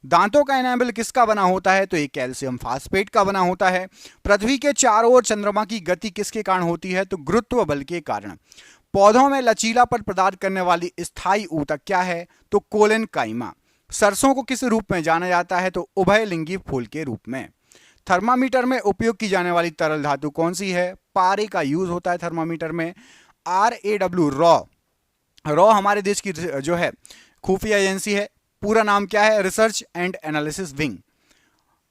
दांतों का एनामेल किसका बना होता है? तो ये कैल्शियम फास्फेट का बना होता है। पृथ्वी के चारों ओर चंद्रमा की गति किसके कारण होती है? तो गुरुत्व बल के कारण। पौधों में लचीलापन प्रदान करने वाली स्थायी ऊतक क्या है? तो कोलेन काइमा। सरसों को किस रूप में जाना जाता है? तो उभयलिंगी फूल के रूप में। थर्मामीटर में उपयोग की जाने वाली तरल धातु कौन सी है? पारे का यूज होता है थर्मामीटर में। RAW रॉ हमारे देश की जो है खुफिया एजेंसी है। पूरा नाम क्या है? Research and analysis wing.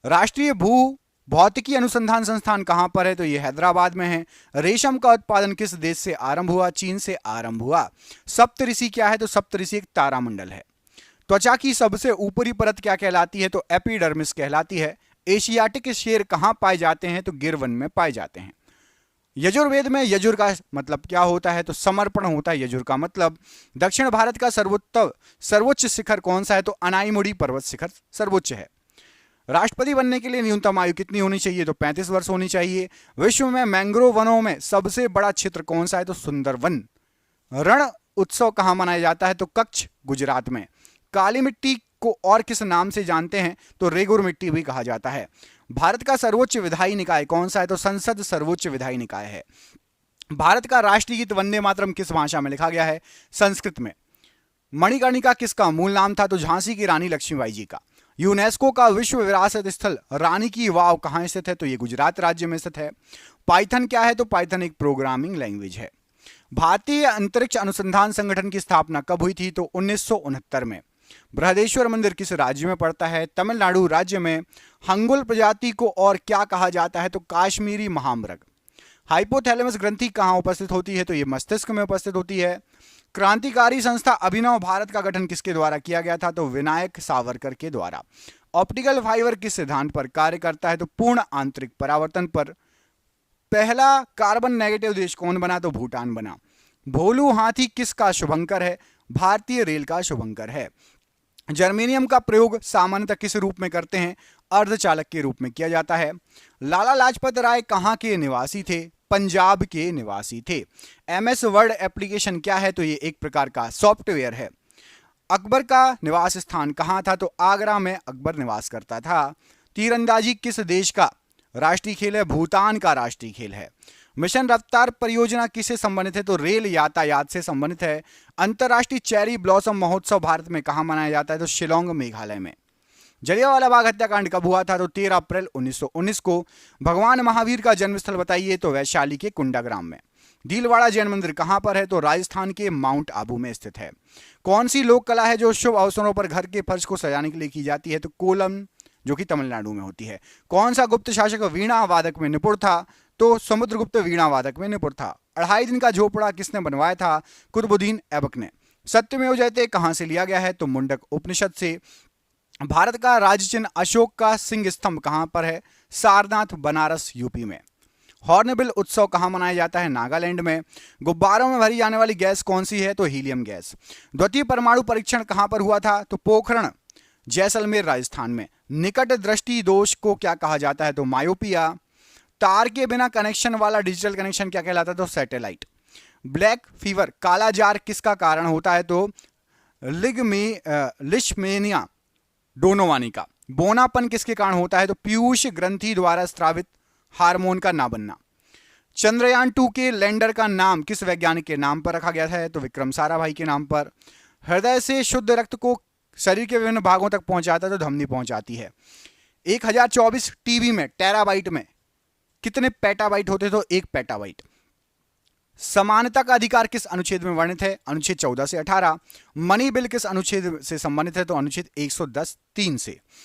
राष्ट्रीय भू भौतिकी अनुसंधान संस्थान कहां पर है? तो ये हैदराबाद में है। रेशम का उत्पादन किस देश से आरंभ हुआ? चीन से आरंभ हुआ। सप्तऋषि क्या है? तो सप्तऋषि एक तारामंडल है। त्वचा की सबसे ऊपरी परत क्या कहलाती है? तो एपिडर्मिस कहलाती है। एशियाटिक शेर कहां पाए जाते हैं? तो गिर वन में पाए जाते हैं। यजुर्वेद में यजुर का मतलब क्या होता है? तो समर्पण होता है यजुर का मतलब। दक्षिण भारत का सर्वोच्च शिखर कौन सा है? तो अनाईमुड़ी पर्वत शिखर सर्वोच्च है। राष्ट्रपति बनने के लिए न्यूनतम आयु कितनी होनी चाहिए? तो 35 वर्ष होनी चाहिए। विश्व में मैंग्रोव वनों में सबसे बड़ा क्षेत्र कौन सा है? तो सुंदरवन। रण उत्सव कहां मनाया जाता है? तो कच्छ गुजरात में। काली मिट्टी को और किस नाम से जानते हैं? तो रेगुर मिट्टी भी कहा जाता है। भारत का सर्वोच्च विधायी निकाय कौन सा है? तो संसद सर्वोच्च विधायी निकाय है। भारत का राष्ट्रीय गीत वंदे मातरम किस भाषा में लिखा गया है? संस्कृत में। मणिकर्णिका किसका मूल नाम था? तो झांसी की रानी लक्ष्मीबाई जी का। यूनेस्को का विश्व विरासत स्थल रानी की वाव कहां स्थित है? तो ये गुजरात राज्य में स्थित है। पाइथन क्या है? तो पाइथन एक प्रोग्रामिंग लैंग्वेज है। भारतीय अंतरिक्ष अनुसंधान संगठन की स्थापना कब हुई थी? तो 1969 में। बृहदेश्वर मंदिर किस राज्य में पड़ता है? तमिलनाडु राज्य में। हंगुल प्रजाति को और क्या कहा जाता है? तो काश्मीरी महामृग। हाइपोथैलेमस ग्रंथि कहां उपस्थित होती है? तो ये मस्तिष्क में उपस्थित होती है। क्रांतिकारी संस्था अभिनव भारत का गठन किसके द्वारा किया गया था? तो विनायक सावरकर के द्वारा। ऑप्टिकल फाइबर किस सिद्धांत पर कार्य करता है? तो पूर्ण आंतरिक परावर्तन पर। पहला कार्बन नेगेटिव देश कौन बना? तो भूटान बना। भोलू हाथी किसका शुभंकर है? भारतीय रेल का शुभंकर है। जर्मेनियम का प्रयोग सामान्यतः किस रूप में करते हैं? अर्धचालक के रूप में किया जाता है। लाला लाजपत राय कहां के निवासी थे? पंजाब के निवासी थे। MS वर्ड एप्लीकेशन क्या है? तो ये एक प्रकार का सॉफ्टवेयर है। अकबर का निवास स्थान कहां था? तो आगरा में अकबर निवास करता था। तीरंदाजी किस देश का राष्ट्रीय खेल है? भूटान का राष्ट्रीय खेल है। मिशन रफ्तार परियोजना किससे संबंधित है? तो रेल यातायात से संबंधित है। अंतर्राष्ट्रीय चेरी ब्लॉसम महोत्सव भारत में कहां मनाया जाता है? तो शिलोंग मेघालय में। जलियांवाला बाग हत्याकांड कब हुआ था? तो 13 अप्रैल 1919 को। भगवान महावीर का जन्मस्थल बताइए? तो वैशाली के कुंडाग्राम में। डीलवाड़ा जैन मंदिर कहां पर है? तो राजस्थान के माउंट आबू में स्थित है। कौन सी लोक कला है जो शुभ अवसरों पर घर के फर्श को सजाने के लिए की जाती है? तो कोलम, जो कि तमिलनाडु में होती है। कौन सा गुप्त शासक वीणा वादक में निपुण था? तो समुद्रगुप्त वीणा वादक में निपुण था। 2.5 दिन का झोपड़ा किसने बनवाया था? कुतुबुद्दीन ऐबक ने। सत्यमेव जयते कहां से लिया गया है? तो मुंडक उपनिषद से। भारत का राज्य चिन्ह अशोक का सिंह स्तंभ कहां पर है? सारनाथ, बनारस, यूपी में। हॉर्नबिल उत्सव कहां मनाया जाता है? नागालैंड में। गुब्बारों में भरी जाने वाली गैस कौन सी है? तो हीलियम गैस। द्वितीय परमाणु परीक्षण कहां पर हुआ था? तो पोखरण, जैसलमेर, राजस्थान में। निकट दृष्टि दोष को क्या कहा जाता है? तो मायोपिया। तार के बिना कनेक्शन वाला डिजिटल कनेक्शन क्या कहलाता है? तो सैटेलाइट। ब्लैक फीवर, काला जार किसका कारण होता है? तो लिशमेनिया डोनोवानी का। बोनापन किसके कारण होता है? तो पीयूष ग्रंथि द्वारा स्रावित हार्मोन का ना बनना। चंद्रयान 2 के लैंडर का नाम किस वैज्ञानिक के नाम पर रखा गया है? तो विक्रम साराभाई के नाम पर। हृदय से शुद्ध रक्त को शरीर के विभिन्न भागों तक पहुंचाता है तो धमनी पहुंचाती है। 1024 TB में, टेराबाइट में कितने पेटाबाइट होते? तो 1 पेटाबाइट। समानता का अधिकार किस अनुच्छेद में वर्णित है? अनुच्छेद 14 से 18। मनी बिल किस अनुच्छेद से संबंधित है? तो अनुच्छेद 110(3) से।